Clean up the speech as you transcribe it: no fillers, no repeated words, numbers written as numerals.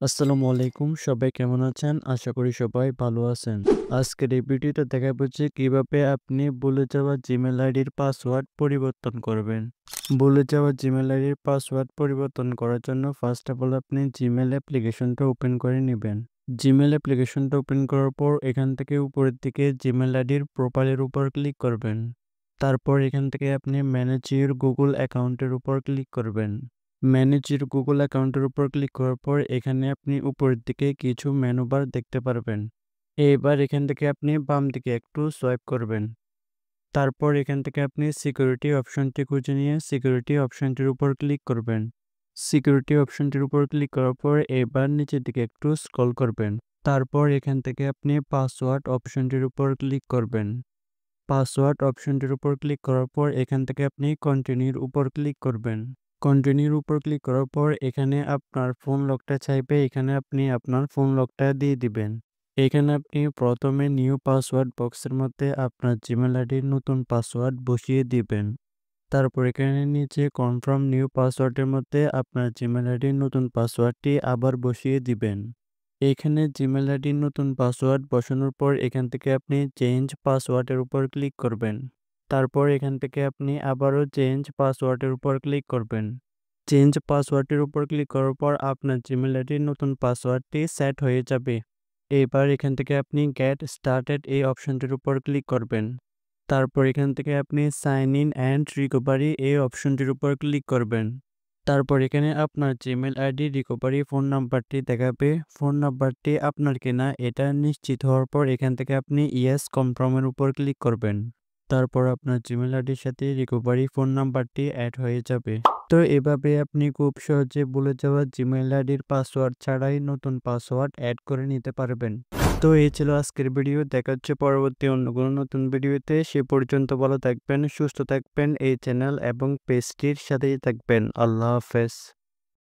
আসসালামু আলাইকুম, সবাই কেমন আছেন? আশা করি সবাই ভালো আছেন। আজকের এই ভিডিওতে দেখাবো যে কিভাবে আপনি ভুলে যাওয়া জিমেল আইডির পাসওয়ার্ড পরিবর্তন করবেন। ভুলে যাওয়া জিমেল আইডির পাসওয়ার্ড পরিবর্তন করার জন্য ফার্স্ট অফ অল আপনি জিমেল অ্যাপ্লিকেশনটা ওপেন করে নেবেন। জিমেল অ্যাপ্লিকেশনটা ওপেন করার পর এখান থেকে উপরের দিকে জিমেল আইডির প্রোফাইলের উপর ক্লিক করবেন। তারপর এখান থেকে আপনি ম্যানেজ ইউর গুগল অ্যাকাউন্টের উপর ক্লিক করবেন। ম্যানেজ ইউর গুগল অ্যাকাউন্টের উপর ক্লিক করার পর এখানে আপনি উপরের দিকে কিছু মেনু বার দেখতে পারবেন। এবার এখান থেকে আপনি বাম দিকে একটু সোয়াইপ করবেন। তারপর এখান থেকে আপনি সিকিউরিটি অপশনটি খুঁজে নিয়ে সিকিউরিটি অপশনটির উপর ক্লিক করবেন। সিকিউরিটি অপশনটির উপর ক্লিক করার পর এবার নিচের দিকে একটু স্ক্রল করবেন। তারপর এখান থেকে আপনি পাসওয়ার্ড অপশনটির উপর ক্লিক করবেন। পাসওয়ার্ড অপশনটির উপর ক্লিক করার পর এখান থেকে আপনি কন্টিনিউর উপর ক্লিক করবেন। কন্টিনিউর উপর ক্লিক করার পর এখানে আপনার ফোন লকটা চাইবে, এখানে আপনি আপনার ফোন লকটা দিয়ে দিবেন। এখানে আপনি প্রথমে নিউ পাসওয়ার্ড বক্সের মধ্যে আপনার জিমেল আইডির নতুন পাসওয়ার্ড বসিয়ে দিবেন। তারপর এখানে নিচে কনফার্ম নিউ পাসওয়ার্ডের মধ্যে আপনার জিমেল আইডির নতুন পাসওয়ার্ডটি আবার বসিয়ে দিবেন। এখানে জিমেল আইডির নতুন পাসওয়ার্ড বসানোর পর এখান থেকে আপনি চেঞ্জ পাসওয়ার্ডের উপর ক্লিক করবেন। তারপর এখান থেকে আপনি আবারও চেঞ্জ পাসওয়ার্ডের উপর ক্লিক করবেন। চেঞ্জ পাসওয়ার্ডের উপর ক্লিক করার পর আপনার জিমেল আইডির নতুন পাসওয়ার্ডটি সেট হয়ে যাবে। এবার এখান থেকে আপনি গেট স্টার্টেড এই অপশনটির উপর ক্লিক করবেন। তারপর এখান থেকে আপনি সাইন ইন অ্যান্ড রিকভারি এই অপশনটির উপর ক্লিক করবেন। তারপর এখানে আপনার জিমেল আইডি রিকভারি ফোন নাম্বারটি দেখাবে। ফোন নাম্বারটি আপনার কিনা এটা নিশ্চিত হওয়ার পর এখান থেকে আপনি ইয়েস কনফার্মের উপর ক্লিক করবেন। তারপর আপনার জিমেল আইডির সাথে রিকভারি ফোন নাম্বারটি অ্যাড হয়ে যাবে। তো এভাবে আপনি খুব সহজে ভুলে যাওয়া জিমেল আইডির পাসওয়ার্ড ছাড়াই নতুন পাসওয়ার্ড অ্যাড করে নিতে পারবেন। তো এই ছিল আজকের ভিডিও। দেখা হচ্ছে পরবর্তী অন্য কোনো নতুন ভিডিওতে। সে পর্যন্ত ভালো থাকবেন, সুস্থ থাকবেন, এই চ্যানেল এবং পেজটির সাথেই থাকবেন। আল্লাহ হাফেজ।